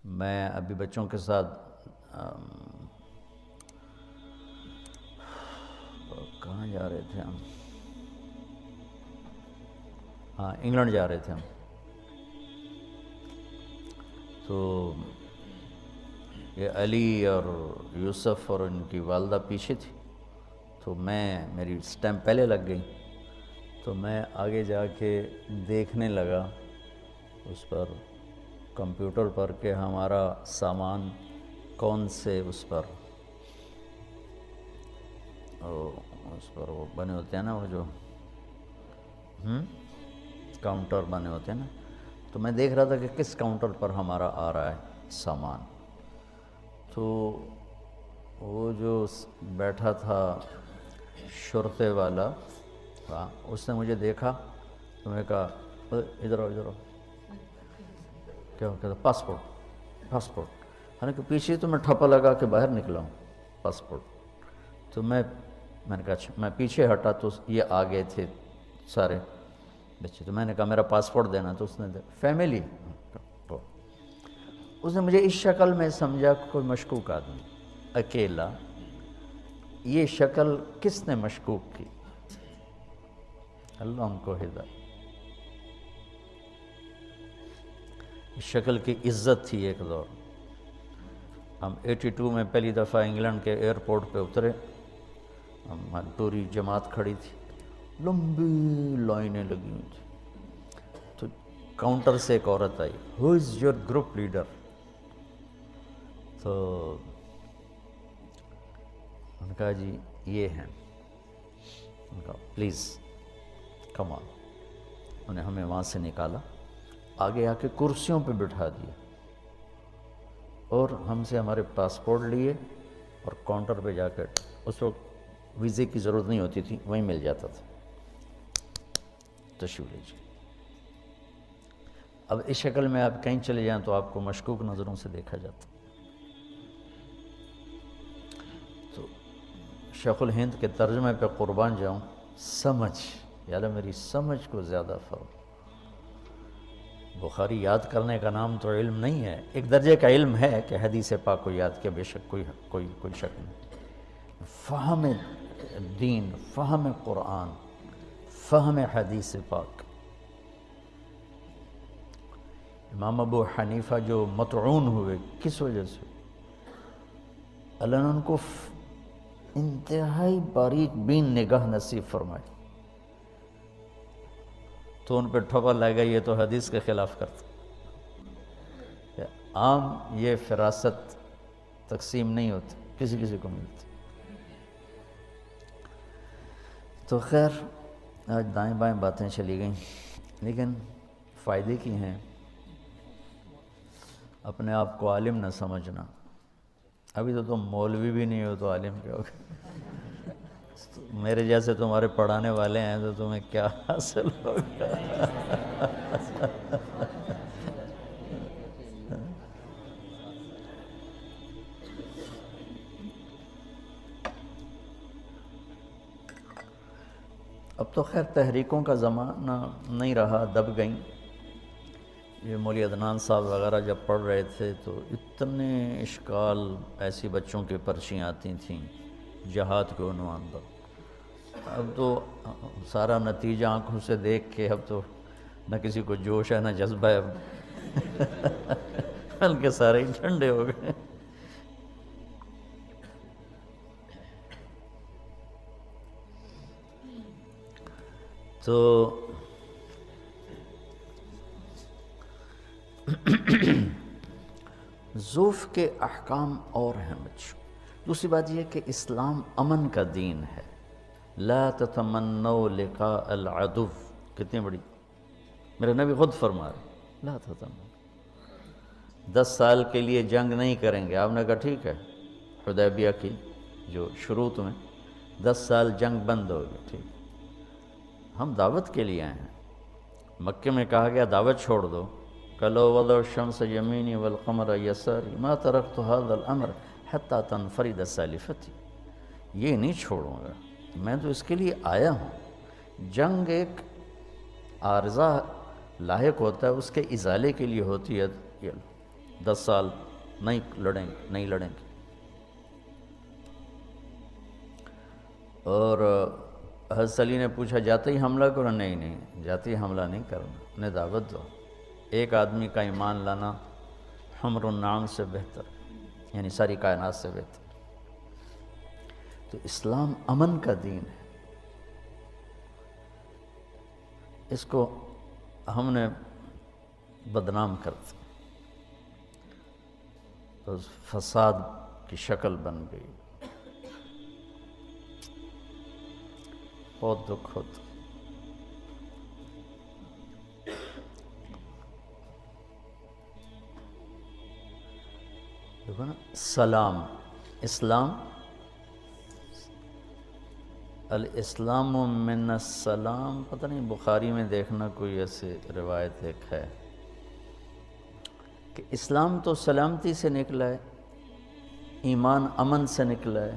میں ابھی بچوں کے ساتھ کہاں جا رہے تھے ہم؟ ہاں، انگلینڈ جا رہے تھے ہم. تو یہ علی اور یوسف اور ان کی والدہ پیچھے تھی، تو میری سٹیمپ پہلے لگ گئی، تو میں آگے جا کے دیکھنے لگا اس پر کمپیوٹر پر کہ ہمارا سامان کون سے اس پر وہ بنے ہوتے ہیں نا، وہ جو کاؤنٹر بنے ہوتے ہیں نا، تو میں دیکھ رہا تھا کہ کس کاؤنٹر پر ہمارا آ رہا ہے سامان. تو وہ جو بیٹھا تھا شرطے والا، اس نے مجھے دیکھا تو میں نے کہا ادھر آؤ ادھر آؤ. کیا کہتا پاسپورٹ. حالانکہ پیچھے تو میں ٹھپا لگا کے باہر نکلا ہوں پاسپورٹ. تو میں نے کہا اچھا، میں پیچھے ہٹا تو یہ آگے تھے سارے بچے، تو میں نے کہا میرا پاسپورٹ دینا، تو اس نے فیملی، اس نے مجھے اس شکل میں سمجھا کوئی مشکوک آدمی اکیلا. یہ شکل کس نے مشکوک کی؟ اللہ ان کو ہدایت. اس شکل کی عزت تھی ایک دور. ہم 82 میں پہلی دفعہ انگلینڈ کے ایئرپورٹ پہ اترے، ہماری پوری جماعت کھڑی تھی، لمبی لائنیں لگی ہوئی تھیں. تو کاؤنٹر سے ایک عورت آئی، ہو از یور گروپ لیڈر؟ تو انہوں نے کہا جی یہ ہیں. انہوں نے کہا پلیز کم آن. انہیں ہمیں وہاں سے نکالا، آگے آ کے کرسیوں پہ بٹھا دیا اور ہم سے ہمارے پاسپورٹ لیے اور کاؤنٹر پہ جا کر، اس وقت ویزے کی ضرورت نہیں ہوتی تھی، وہیں مل جاتا تھا، تشریف لیجیے. اب اس شکل میں آپ کہیں چلے جائیں تو آپ کو مشکوک نظروں سے دیکھا جاتا. تو شیخ الہند کے ترجمے پہ قربان جاؤں، سمجھ، یا اللہ میری سمجھ کو زیادہ فرق. بخاری یاد کرنے کا نام تو علم نہیں ہے، ایک درجے کا علم ہے کہ حدیث پاک کو یاد کیا، بے شک کوئی شک نہیں. فہم دین، فہم قرآن، فہم حدیث پاک. امام ابو حنیفہ جو مطعون ہوئے، کس وجہ سے؟ اللہ نے ان کو انتہائی باریک بین نگاہ نصیب فرمائی، تو ان پہ ٹھپا لگا یہ تو حدیث کے خلاف کرتا. عام یہ فراست تقسیم نہیں ہوتی، کسی کسی کو ملتی. تو خیر آج دائیں بائیں باتیں چلی گئیں، لیکن فائدے کی ہیں. اپنے آپ کو عالم نہ سمجھنا. ابھی تو تم مولوی بھی نہیں ہو تو عالم کیا ہوگا؟ میرے جیسے تمہارے پڑھانے والے ہیں تو تمہیں کیا حاصل ہوگا؟ اب تو خیر تحریکوں کا زمانہ نہیں رہا، دب گئیں. یہ مولوی عدنان صاحب وغیرہ جب پڑھ رہے تھے تو اتنے اشکال ایسی بچوں کی پرچیاں آتی تھیں جہاد کے عنوان پر. اب تو سارا نتیجہ آنکھوں سے دیکھ کے اب تو نہ کسی کو جوش ہے نہ جذبہ ہے، بلکہ سارے ہی ٹھنڈے ہو گئے. تو ذوف کے احکام اور ہیں بچوں. دوسری بات یہ کہ اسلام امن کا دین ہے. لا تتمنوا لقاء العدو، کتنی بڑی، میرے نبی خود فرما رہے لا تتمنوا. 10 سال کے لیے جنگ نہیں کریں گے. آپ نے کہا ٹھیک ہے، حدیبیہ کی جو شروط میں 10 سال جنگ بند ہوگی، ٹھیک. ہم دعوت کے لیے آئے ہیں. مکے میں کہا گیا دعوت چھوڑ دو، کلو وضع الشمس یمینی والقمر یساری ما ترکت هذا الامر حتی تنفرد سالفتي. یہ نہیں چھوڑوں گا، میں تو اس کے لیے آیا ہوں. جنگ ایک عارضہ لاحق ہوتا ہے، اس کے ازالے کے لیے ہوتی ہے. 10 سال نہیں لڑیں گے. اور حضرت علی نے پوچھا جاتے ہی حملہ کرو؟ نہیں جاتے ہی حملہ نہیں کرنا، انہیں دعوت دو. ایک آدمی کا ایمان لانا حمر النعام سے بہتر، یعنی ساری کائنات سے بہتر. تو اسلام امن کا دین ہے. اس کو ہم نے بدنام کر دیا، تو فساد کی شکل بن گئی. بہت دکھ ہوتا. دیکھو نا، سلام، اسلام، الاسلام من السلام. پتہ نہیں بخاری میں دیکھنا کوئی ایسی روایت ایک ہے کہ اسلام تو سلامتی سے نکلا ہے، ایمان امن سے نکلا ہے.